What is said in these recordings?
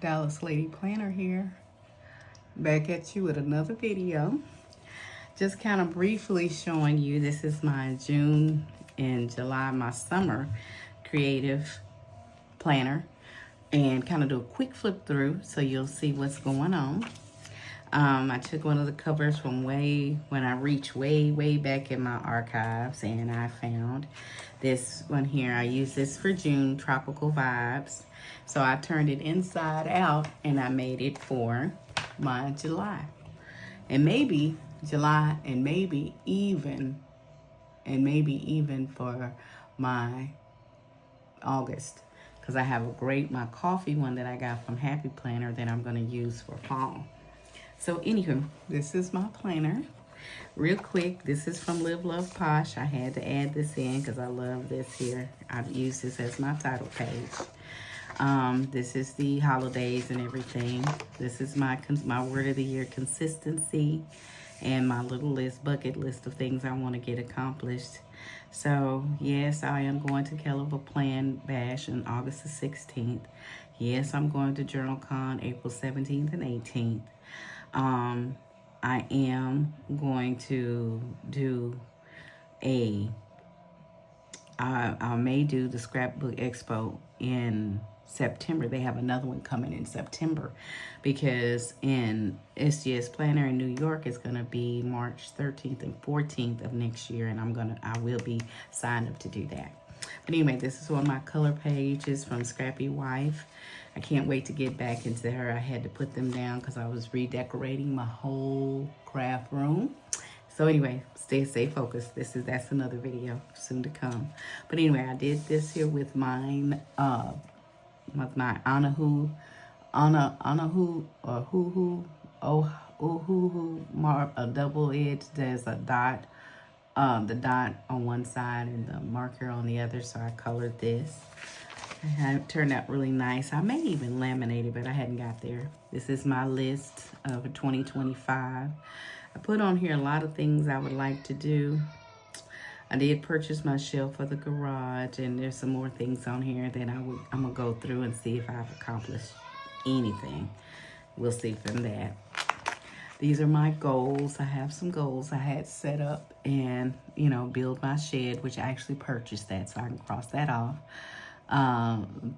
Dallas Lady Planner here, back at you with another video. Just kind of briefly showing you, this is my June and July, my summer creative planner, and kind of do a quick flip through so you'll see what's going on. I took one of the covers from when I reached way back in my archives, and I found this one here. I use this for June, Tropical Vibes. So I turned it inside out and I made it for my July. And maybe July, and maybe even for my August. Because I have my coffee one that I got from Happy Planner that I'm going to use for fall. So anywho, this is my planner. Real quick, this is from Live Love Posh. I had to add this in because I love this here. I've used this as my title page. This is the holidays and everything. This is my word of the year, consistency, and my little bucket list of things I want to get accomplished. So yes, I am going to Kelliver Plan Bash on August the 16th. Yes, I'm going to JournalCon April 17th and 18th. I am going to do I may do the Scrapbook Expo in September. They have another one coming in September because in SGS Planner in New York is going to be March 13th and 14th of next year, and I will be signed up to do that. But anyway, this is one of my color pages from Scrappy Wife. I can't wait to get back into her. I had to put them down because I was redecorating my whole craft room. So anyway, stay focused. That's another video soon to come. But anyway, I did this here with mine, with my Anahu, or a double edge. There's a dot, the dot on one side and the marker on the other. So I colored this. It turned out really nice. I may even laminate it, but I hadn't got there. This is my list of 2025. I put on here a lot of things I would like to do. I did purchase my shelf for the garage, and there's some more things on here that I'm gonna go through and see if I've accomplished anything. We'll see from that. These are my goals. I have some goals I had set up, and build my shed, which I actually purchased that, so I can cross that off.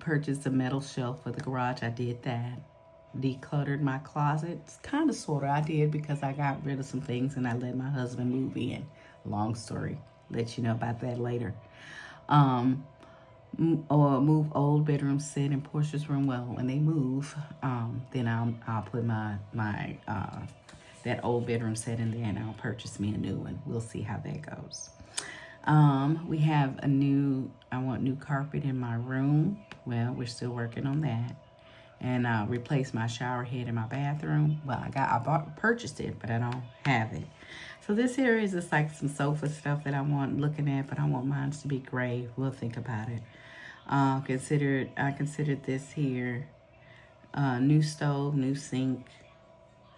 Purchased a metal shelf for the garage. I did that. Decluttered my closet. Kind of, sort of. I did because I got rid of some things and I let my husband move in. Long story. Let you know about that later. Or move old bedroom set in Portia's room. Well, when they move, then I'll put my that old bedroom set in there, and I'll purchase me a new one. We'll see how that goes. We have I want new carpet in my room. Well, we're still working on that. And replace my shower head in my bathroom. Well, purchased it, but I don't have it. So this here is just like some sofa stuff that I want looking at, but I want mine to be gray. We'll think about it. I considered this here, new stove, new sink,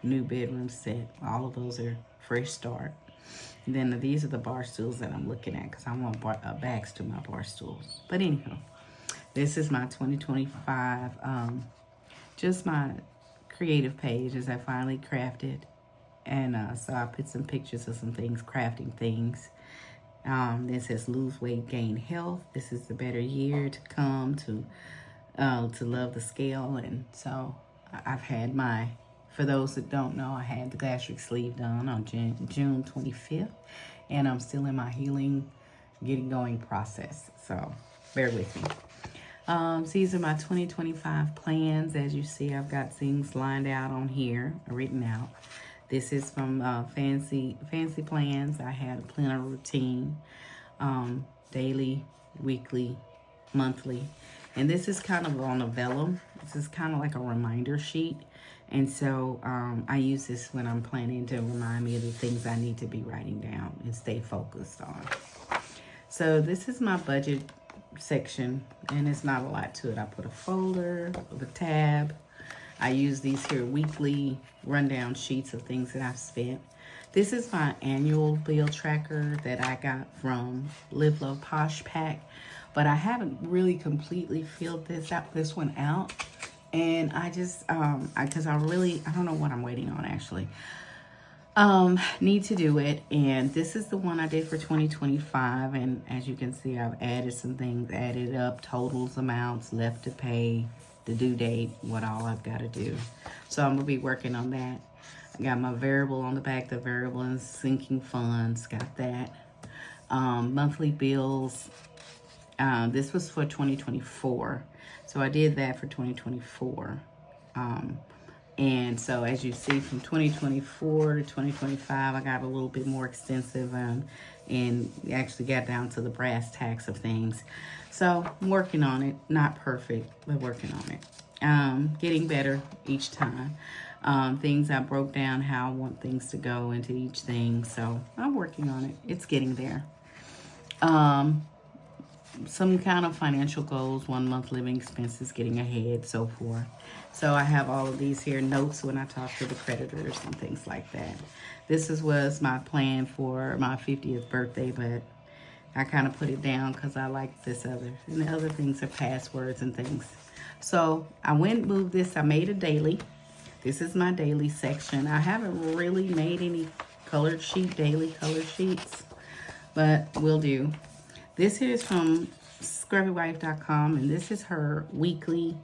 new bedroom set. All of those are fresh start. And then these are the bar stools that I'm looking at because I want backs to my bar stools. But anyhow, this is my 2025, just my creative page as I finally crafted. And so I put some pictures of some things, crafting things. This says lose weight, gain health. This is the better year to come to love the scale. And so I've had for those that don't know, I had the gastric sleeve done on June 25th, and I'm still in my healing, getting going process. So bear with me. So these are my 2025 plans. As you see, I've got things lined out on here, written out. This is from Fancy Plans. I had a planner routine, daily, weekly, monthly. And this is kind of on a vellum. This is kind of like a reminder sheet. And so I use this when I'm planning to remind me of the things I need to be writing down and stay focused on. So this is my budget section, and it's not a lot to it. I put a folder with a tab. I use these here weekly rundown sheets of things that I've spent. This is my annual bill tracker that I got from Live Love Posh Pack, but I haven't really completely filled this one out. And I just, because I don't know what I'm waiting on actually. Need to do it. And this is the one I did for 2025. And as you can see, I've added some things, added up totals, amounts, left to pay, the due date, what all I've got to do. So I'm going to be working on that. I got my variable on the back, the variable and sinking funds, got that. Monthly bills. This was for 2024. So I did that for 2024. And so as you see, from 2024 to 2025, I got a little bit more extensive and actually got down to the brass tacks of things. So I'm working on it. Not perfect, but working on it. Getting better each time. Things I broke down, how I want things to go into each thing. So I'm working on it. It's getting there. Some kind of financial goals, 1 month living expenses, getting ahead, so forth. So I have all of these here, notes when I talk to the creditors and things like that. This was my plan for my 50th birthday, but I kind of put it down because I like this other. And the other things are passwords and things. So I went and moved this. I made a daily. This is my daily section. I haven't really made any daily colored sheets, but will do. This here is from scrubbywife.com, and this is her weekly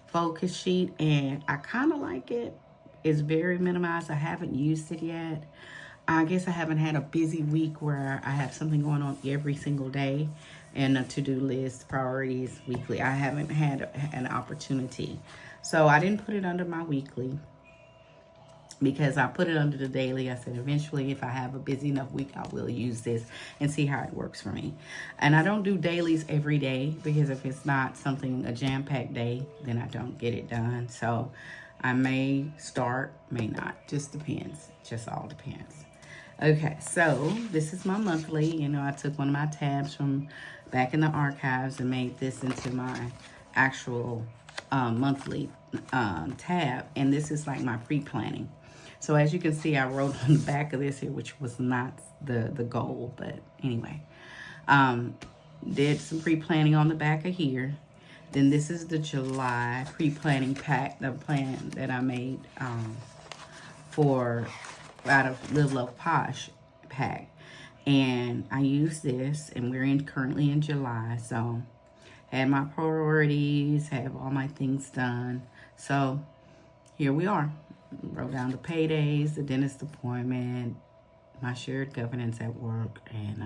focus sheet, and I kind of like it. It's very minimized. I haven't used it yet. I guess I haven't had a busy week where I have something going on every single day and a to-do list, priorities, weekly. I haven't had an opportunity. So I didn't put it under my weekly, because I put it under the daily. I said eventually if I have a busy enough week, I will use this and see how it works for me. And I don't do dailies every day, because if it's not something, a jam-packed day, then I don't get it done. So I may start, may not, just depends, just all depends. Okay, so this is my monthly. You know, I took one of my tabs from back in the archives and made this into my actual monthly tab, and this is like my pre-planning. So as you can see, I wrote on the back of this here, which was not the goal, but anyway. Did some pre-planning on the back of here. Then this is the July pre-planning pack, the plan that I made for out of Live Love Posh pack. And I use this, and we're currently in July, so had my priorities, have all my things done. So here we are. Wrote down the paydays, the dentist appointment, my shared governance at work, and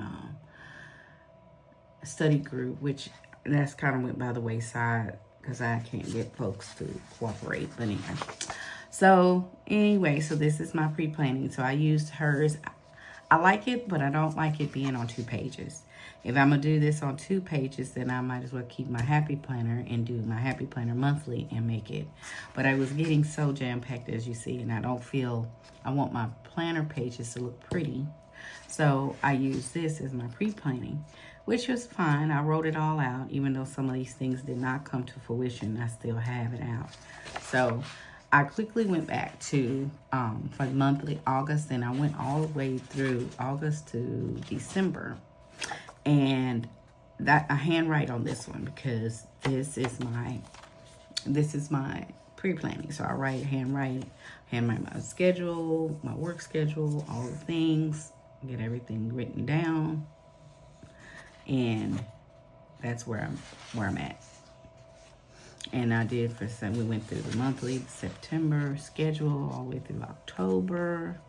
a study group, which that's kind of went by the wayside because I can't get folks to cooperate. But anyway, so this is my pre-planning. So I used hers. I like it, but I don't like it being on 2 pages. If I'm going to do this on 2 pages, then I might as well keep my Happy Planner and do my Happy Planner monthly and make it. But I was getting so jam-packed, as you see, and I want my planner pages to look pretty. So I use this as my pre-planning, which was fine. I wrote it all out, even though some of these things did not come to fruition. I still have it out. So I quickly went back to, for monthly August, and I went all the way through August to December. And that I handwrite on this one because this is my pre-planning. So I handwrite my schedule, my work schedule, all the things, get everything written down. And that's where I'm at. And I did we went through the monthly September schedule all the way through October.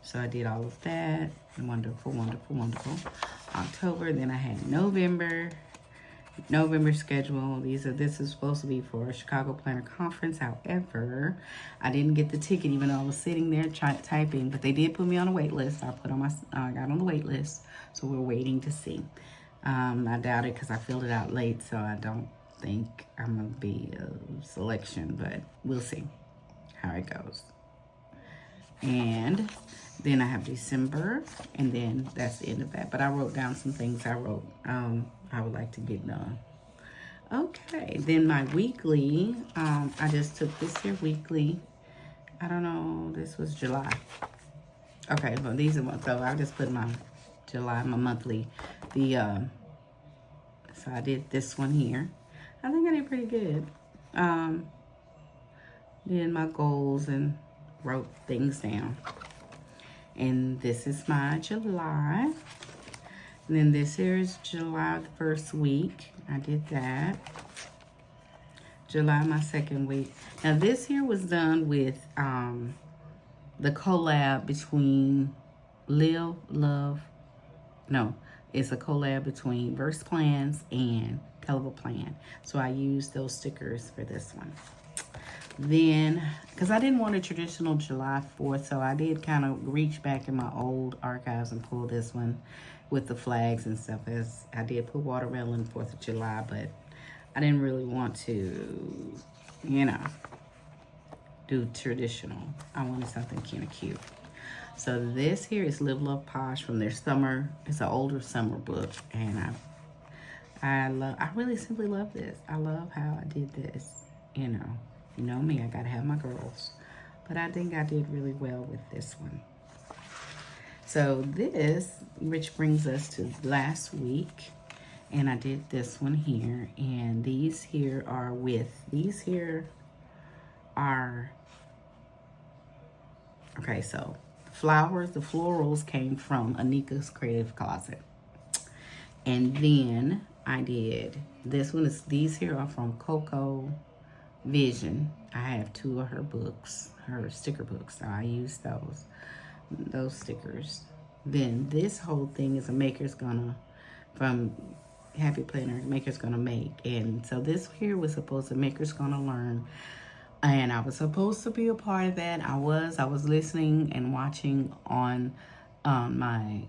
So I did all of that. Wonderful, wonderful, wonderful. October, then I had November schedule. This is supposed to be for a Chicago Planner Conference. However, I didn't get the ticket even though I was sitting there typing, but they did put me on a wait list. I got on the wait list, so we're waiting to see. I doubt it because I filled it out late, so I don't think I'm gonna be a selection, but we'll see how it goes. And then I have December, and then that's the end of that. But I wrote down some things I would like to get done. Okay, then my weekly, I just took this here weekly. I don't know, this was July. Okay, well these are so I just put my July, my monthly. So I did this one here. I think I did pretty good. in my goals and wrote things down. And this is my July. And then this here is July, the first week. I did that. July, my second week. Now this here was done with the collab between Live, Love. No, it's a collab between Verse Plans and Colorful Plan. So I used those stickers for this one. Then, because I didn't want a traditional July 4th, so I did kind of reach back in my old archives and pull this one with the flags and stuff. As I did put watermelon 4th of July, but I didn't really want to, you know, do traditional. I wanted something kind of cute. So this here is Live, Love, Posh from their summer. It's an older summer book, and I really simply love this. I love how I did this. You know me, I gotta have my girls. But I think I did really well with this one. So this, which brings us to last week, and I did this one here, and these here are okay, so flowers, the florals came from Anika's Creative Closet. And then I did, these here are from Coco Vision. I have 2 of her books, her sticker books, so I used those stickers. Then this whole thing is a Maker's Gonna, from Happy Planner, Maker's Gonna Make. And so this here was supposed to Maker's Gonna Learn, and I was supposed to be a part of that. I was listening and watching on my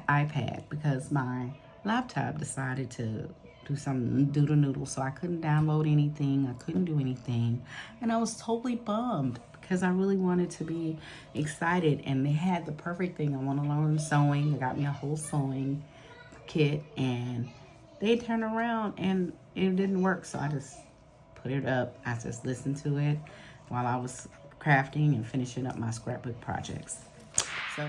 iPad because my laptop decided to do some doodle noodle, so I couldn't download anything. I couldn't do anything, and I was totally bummed because I really wanted to be excited, and they had the perfect thing. I want to learn sewing. They got me a whole sewing kit, and they turned around and it didn't work, so I just put it up. I just listened to it while I was crafting and finishing up my scrapbook projects. So